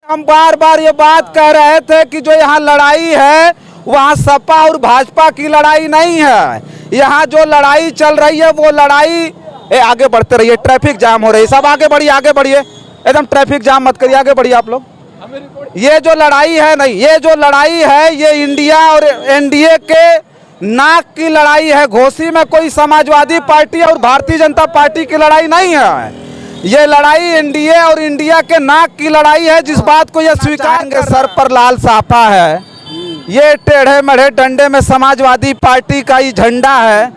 हम बार बार ये बात कह रहे थे कि जो यहाँ लड़ाई है वहाँ सपा और भाजपा की लड़ाई नहीं है। यहाँ जो लड़ाई चल रही है वो लड़ाई आगे बढ़ते रहिए, ट्रैफिक जाम हो रही है, सब आगे बढ़िए, आगे बढ़िए, एकदम ट्रैफिक जाम मत करिए, आगे बढ़िए आप लोग। ये जो लड़ाई है नहीं, ये जो लड़ाई है ये इंडिया और एनडीए के नाक की लड़ाई है। घोसी में कोई समाजवादी पार्टी और भारतीय जनता पार्टी की लड़ाई नहीं है। ये लड़ाई एनडीए और इंडिया के नाक की लड़ाई है। जिस बात को ये स्वीकारेंगे, सर पर लाल साफा है, ये टेढ़े मेढ़े डंडे में समाजवादी पार्टी का ही झंडा है,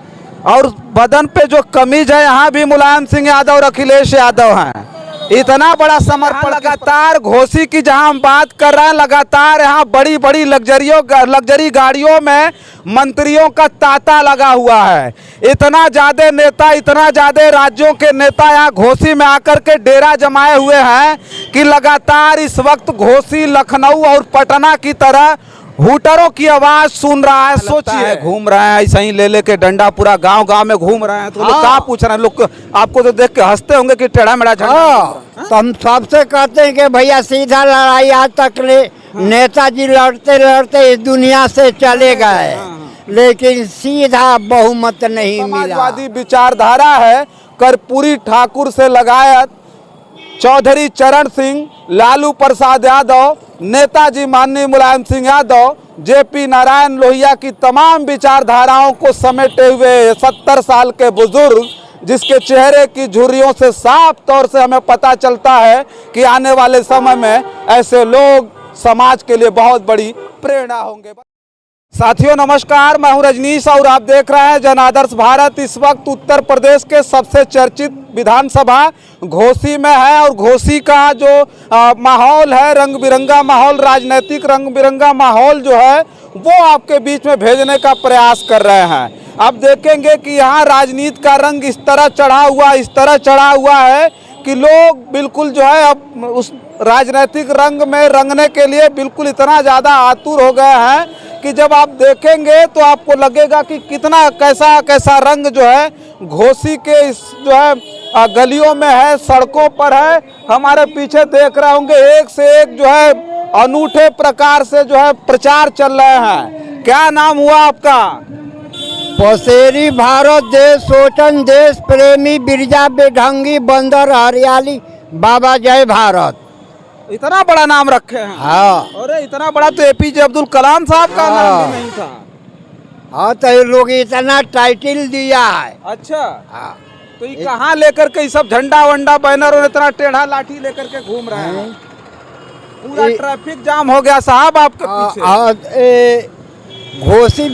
और बदन पे जो कमीज है यहाँ भी मुलायम सिंह यादव और अखिलेश यादव हैं। इतना बड़ा समर्पण, लगातार घोसी की जहां हम बात कर रहे हैं, लगातार यहाँ बड़ी बड़ी लग्जरी गाड़ियों में मंत्रियों का तांता लगा हुआ है। इतना ज्यादा नेता, इतना ज्यादा राज्यों के नेता यहाँ घोसी में आकर के डेरा जमाए हुए हैं कि लगातार इस वक्त घोसी, लखनऊ और पटना की तरह हुटरों की आवाज सुन रहा है। सोचिए, घूम रहे हैं ऐसे ही ले लेके डंडा, पूरा गांव गांव में घूम रहे हैं। तो लोग क्या पूछ रहे हैं, लोग आपको तो देख के हंसते होंगे कि टेढ़ा मेढ़ा झंडा। तो हम सबसे कहते हैं कि भैया सीधा लड़ाई आज तक नेताजी लड़ते लड़ते इस दुनिया से चले गए, लेकिन सीधा बहुमत नहीं मिला। समाजवादी विचारधारा है, कर्पूरी ठाकुर से लगायत चौधरी चरण सिंह, लालू प्रसाद यादव, नेताजी माननीय मुलायम सिंह यादव, जेपी नारायण लोहिया की तमाम विचारधाराओं को समेटे हुए 70 साल के बुजुर्ग, जिसके चेहरे की झुर्रियों से साफ तौर से हमें पता चलता है कि आने वाले समय में ऐसे लोग समाज के लिए बहुत बड़ी प्रेरणा होंगे। साथियों नमस्कार, मैं हूं रजनीश और आप देख रहे हैं जन आदर्श भारत। इस वक्त उत्तर प्रदेश के सबसे चर्चित विधानसभा घोसी में है, और घोसी का जो माहौल है, रंग बिरंगा माहौल, राजनीतिक रंग बिरंगा माहौल जो है वो आपके बीच में भेजने का प्रयास कर रहे हैं। अब देखेंगे कि यहाँ राजनीति का रंग इस तरह चढ़ा हुआ है कि लोग बिल्कुल जो है अब उस राजनीतिक रंग में रंगने के लिए बिल्कुल इतना ज़्यादा आतुर हो गए हैं कि जब आप देखेंगे तो आपको लगेगा कि कितना कैसा रंग जो है घोसी के इस जो है गलियों में है, सड़कों पर है। हमारे पीछे देख रहे होंगे एक से एक जो है अनूठे प्रकार से जो है प्रचार चल रहे हैं। क्या नाम हुआ आपका? पसेरी भारत देश, सोचन देश प्रेमी, बिरजा बेढंगी, बंदर हरियाली, बाबा जय भारत। इतना बड़ा नाम रखे हैं। हाँ, अरे इतना बड़ा तो एपीजे अब्दुल कलाम साहब का नाम भी नहीं था। हाँ, तो ये लोग इतना टाइटल दिया है। अच्छा, हाँ, तो ये कहाँ लेकर के सब झंडा वंडा बैनर और इतना टेढ़ा लाठी लेकर के घूम रहे हैं? पूरा ट्रैफिक जाम हो गया साहब आपके पीछे। घोसी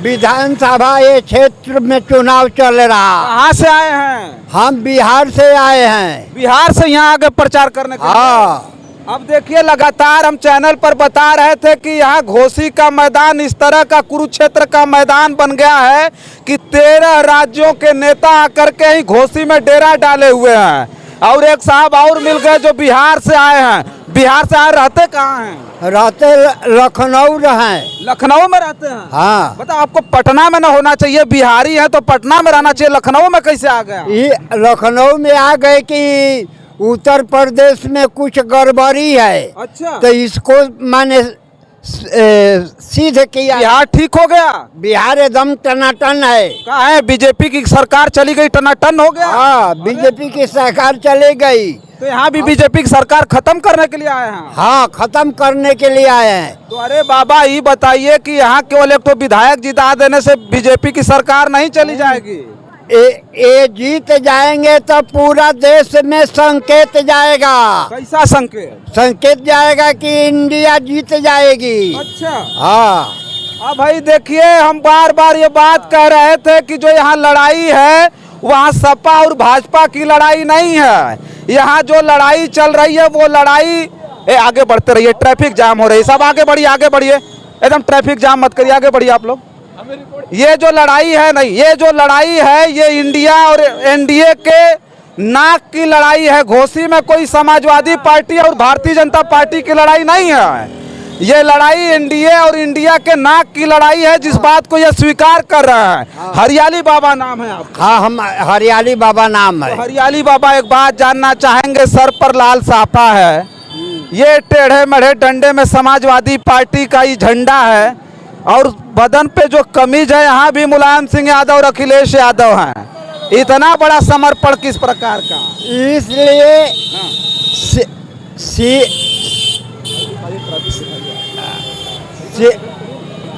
विधानसभा ये क्षेत्र में चुनाव चल रहा। कहाँ से आए हैं? हम बिहार से आए हैं। बिहार से यहाँ आगे प्रचार करने के लिए? हाँ। अब देखिए, लगातार हम चैनल पर बता रहे थे कि यहाँ घोसी का मैदान इस तरह का कुरुक्षेत्र का मैदान बन गया है कि 13 राज्यों के नेता आकर के ही घोसी में डेरा डाले हुए हैं। और एक साहब और मिल गए जो बिहार से आए हैं। बिहार से आए, रहते कहाँ हैं? रहते लखनऊ रहे। लखनऊ में रहते हैं? हाँ। बताओ, आपको पटना में ना होना चाहिए, बिहारी है तो पटना में रहना चाहिए, लखनऊ में कैसे आ गया? ये लखनऊ में आ गए कि उत्तर प्रदेश में कुछ गड़बड़ी है। अच्छा, तो इसको माने सिद्ध किया। बिहार ठीक हो गया? बिहार एकदम टनाटन है। कहा है बीजेपी की सरकार चली गई, टनाटन हो गया? हाँ, बीजेपी की सरकार चली गई, तो यहाँ भी बीजेपी की सरकार खत्म करने के लिए आए हैं? हाँ, खत्म करने के लिए आए हैं। तो अरे बाबा, ये बताइए कि यहाँ केवल एक तो विधायक जिता देने से बीजेपी की सरकार नहीं चली जाएगी? ये जीत जाएंगे तो पूरा देश में संकेत जाएगा। कैसा संकेत? संकेत जाएगा कि इंडिया जीत जाएगी। अच्छा, हाँ। अब भाई देखिए, हम बार बार ये बात कह रहे थे कि जो यहाँ लड़ाई है वहाँ सपा और भाजपा की लड़ाई नहीं है। यहाँ जो लड़ाई चल रही है वो लड़ाई आगे बढ़ते रहिए, ट्रैफिक जाम हो रही है, सब आगे बढ़िए, आगे बढ़िए, एकदम ट्रैफिक जाम मत करिए, आगे बढ़िए आप लोग। ये जो लड़ाई है नहीं, ये जो लड़ाई है ये इंडिया और एनडीए के नाक की लड़ाई है। घोसी में कोई समाजवादी पार्टी और भारतीय जनता पार्टी की लड़ाई नहीं है। ये लड़ाई एनडीए और इंडिया के नाक की लड़ाई है, जिस बात को ये स्वीकार कर रहा है। हरियाली बाबा नाम है आपका? हाँ, हम हरियाली बाबा नाम है। तो हरियाली बाबा, एक बात जानना चाहेंगे, सर पर लाल साफा है, ये टेढ़े मेढ़े डंडे में समाजवादी पार्टी का ही झंडा है और बदन पे जो कमीज है यहाँ भी मुलायम सिंह यादव और अखिलेश यादव हैं। इतना बड़ा समर्पण किस प्रकार का? इसलिए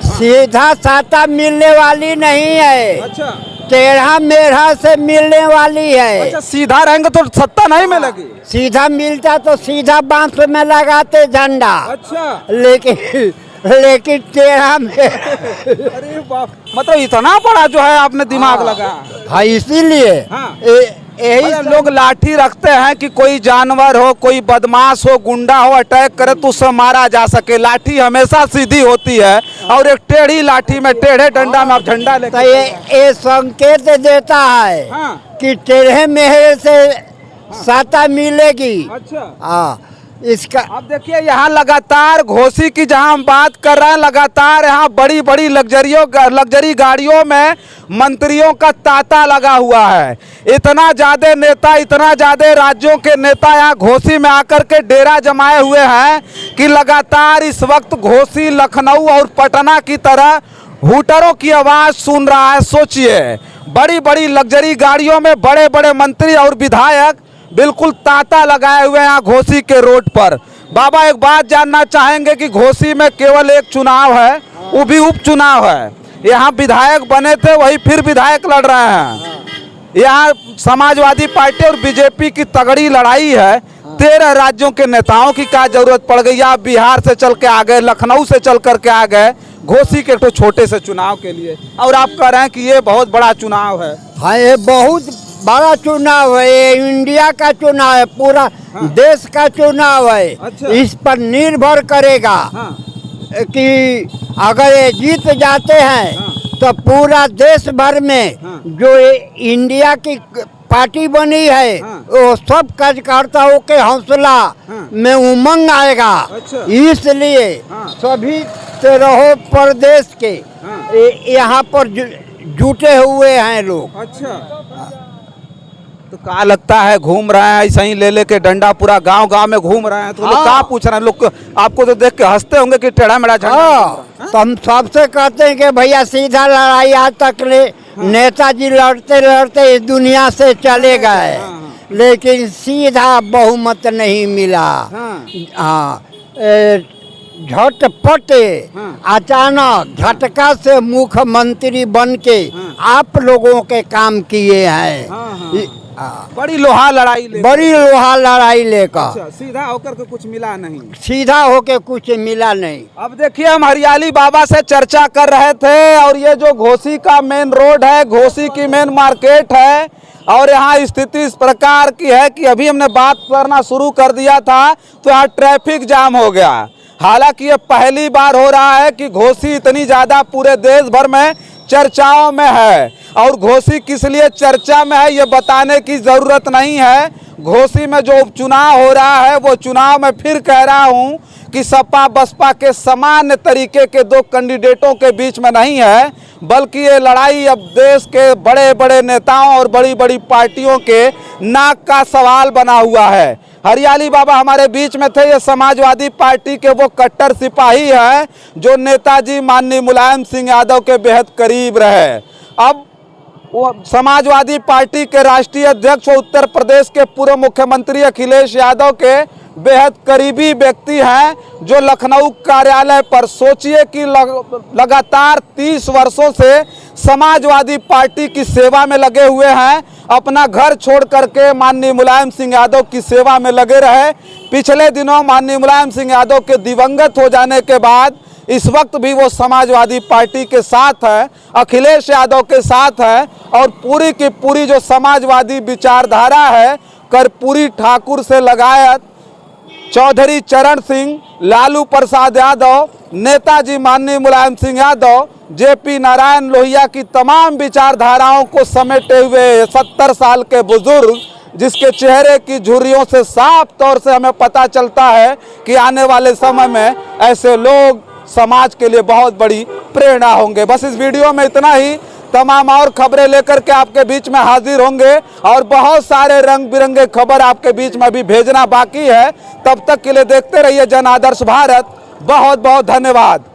सीधा साटा मिलने वाली नहीं है, अच्छा, टेढ़ा मेढ़ा से मिलने वाली है। अच्छा, सीधा रहेंगे तो सत्ता नहीं मिलेगी। सीधा मिलता तो सीधा बांस में लगाते झंडा, अच्छा, लेकिन टेढ़ा में अरे बाप, मतलब इतना बड़ा जो है आपने दिमाग लगा। हाँ, इसीलिए हाँ। यही लोग लाठी रखते हैं कि कोई जानवर हो, कोई बदमाश हो, गुंडा हो, अटैक करे तो उससे मारा जा सके। लाठी हमेशा सीधी होती है और एक टेढ़ी लाठी में, टेढ़े डंडा में आप झंडा लेते। तो ये संकेत देता है हाँ। कि टेढ़े मेढ़े से साता मिलेगी। अच्छा, हाँ, इसका अब देखिए यहाँ लगातार घोसी की जहाँ हम बात कर रहे हैं, लगातार यहाँ बड़ी बड़ी लग्जरी गाड़ियों में मंत्रियों का तांता लगा हुआ है। इतना ज्यादा नेता, इतना ज्यादा राज्यों के नेता यहाँ घोसी में आकर के डेरा जमाए हुए हैं कि लगातार इस वक्त घोसी, लखनऊ और पटना की तरह हूटरों की आवाज सुन रहा है। सोचिए, बड़ी बड़ी लग्जरी गाड़ियों में बड़े बड़े मंत्री और विधायक बिल्कुल तांता लगाए हुए हैं यहाँ घोसी के रोड पर। बाबा, एक बात जानना चाहेंगे कि घोसी में केवल एक चुनाव है, वो भी उपचुनाव है। यहाँ विधायक बने थे, वही फिर विधायक लड़ रहे हैं। यहाँ समाजवादी पार्टी और बीजेपी की तगड़ी लड़ाई है। 13 राज्यों के नेताओं की क्या जरूरत पड़ गई? आप बिहार से चल के आ गए, लखनऊ से चल करके आ गए घोसी के तो छोटे से चुनाव के लिए, और आप कह रहे हैं कि ये बहुत बड़ा चुनाव है। हाँ, ये बहुत बड़ा चुनाव है, ये इंडिया का चुनाव है, पूरा हाँ। देश का चुनाव है। अच्छा। इस पर निर्भर करेगा हाँ। कि अगर ये जीत जाते हैं हाँ। तो पूरा देश भर में हाँ। जो ये इंडिया की पार्टी बनी है, हाँ। वो सब कार्यकर्ताओं के हौसला हाँ। में उमंग आएगा। अच्छा। इसलिए हाँ। सभी 13 प्रदेश के हाँ। यहाँ पर जुटे हुए हैं लोग। अच्छा, तो क्या लगता है, घूम रहे हैं ऐसे ही ले लेके डंडा, पूरा गांव गांव में घूम रहे हैं, तो लोग क्या पूछ रहे हैं? लोग आपको तो देख के हंसते होंगे कि टेढ़ा मेढ़ा झंडा। हाँ, तो हम सबसे कहते हैं कि भैया सीधा लड़ाई आज तक नेताजी लड़ते लड़ते इस दुनिया से चले गए, लेकिन सीधा बहुमत नहीं मिला। हाँ, झटपट अचानक झटका से मुख्यमंत्री बन के आप लोगों के काम किए हैं। बड़ी लोहा लड़ाई लेकर। अच्छा, सीधा होकर के कुछ मिला नहीं। सीधा होके कुछ मिला नहीं। अब देखिए, हम हरियाली बाबा से चर्चा कर रहे थे और ये जो घोसी का मेन रोड है, घोसी की मेन मार्केट है, और यहाँ स्थिति इस प्रकार की है कि अभी हमने बात करना शुरू कर दिया था तो यहाँ ट्रैफिक जाम हो गया। हालांकि ये पहली बार हो रहा है कि घोसी इतनी ज़्यादा पूरे देश भर में चर्चाओं में है, और घोसी किस लिए चर्चा में है ये बताने की ज़रूरत नहीं है। घोसी में जो उपचुनाव हो रहा है, वो चुनाव में फिर कह रहा हूँ कि सपा बसपा के सामान्य तरीके के दो कैंडिडेटों के बीच में नहीं है, बल्कि ये लड़ाई अब देश के बड़े बड़े नेताओं और बड़ी बड़ी पार्टियों के नाक का सवाल बना हुआ है। हरियाली बाबा हमारे बीच में थे, ये समाजवादी पार्टी के वो कट्टर सिपाही हैं जो नेताजी माननीय मुलायम सिंह यादव के बेहद करीब रहे। अब वो समाजवादी पार्टी के राष्ट्रीय अध्यक्ष और उत्तर प्रदेश के पूर्व मुख्यमंत्री अखिलेश यादव के बेहद करीबी व्यक्ति हैं, जो लखनऊ कार्यालय पर, सोचिए कि लगातार 30 वर्षों से समाजवादी पार्टी की सेवा में लगे हुए हैं। अपना घर छोड़ करके माननीय मुलायम सिंह यादव की सेवा में लगे रहे। पिछले दिनों माननीय मुलायम सिंह यादव के दिवंगत हो जाने के बाद इस वक्त भी वो समाजवादी पार्टी के साथ है, अखिलेश यादव के साथ है, और पूरी की पूरी जो समाजवादी विचारधारा है, कर्पूरी ठाकुर से लगायत चौधरी चरण सिंह, लालू प्रसाद यादव, नेताजी माननीय मुलायम सिंह यादव, जेपी नारायण लोहिया की तमाम विचारधाराओं को समेटे हुए 70 साल के बुजुर्ग, जिसके चेहरे की झुर्रियों से साफ तौर से हमें पता चलता है कि आने वाले समय में ऐसे लोग समाज के लिए बहुत बड़ी प्रेरणा होंगे। बस इस वीडियो में इतना ही। तमाम और खबरें लेकर के आपके बीच में हाजिर होंगे और बहुत सारे रंग बिरंगे खबर आपके बीच में अभी भेजना बाकी है। तब तक के लिए देखते रहिए जन आदर्श भारत। बहुत बहुत धन्यवाद।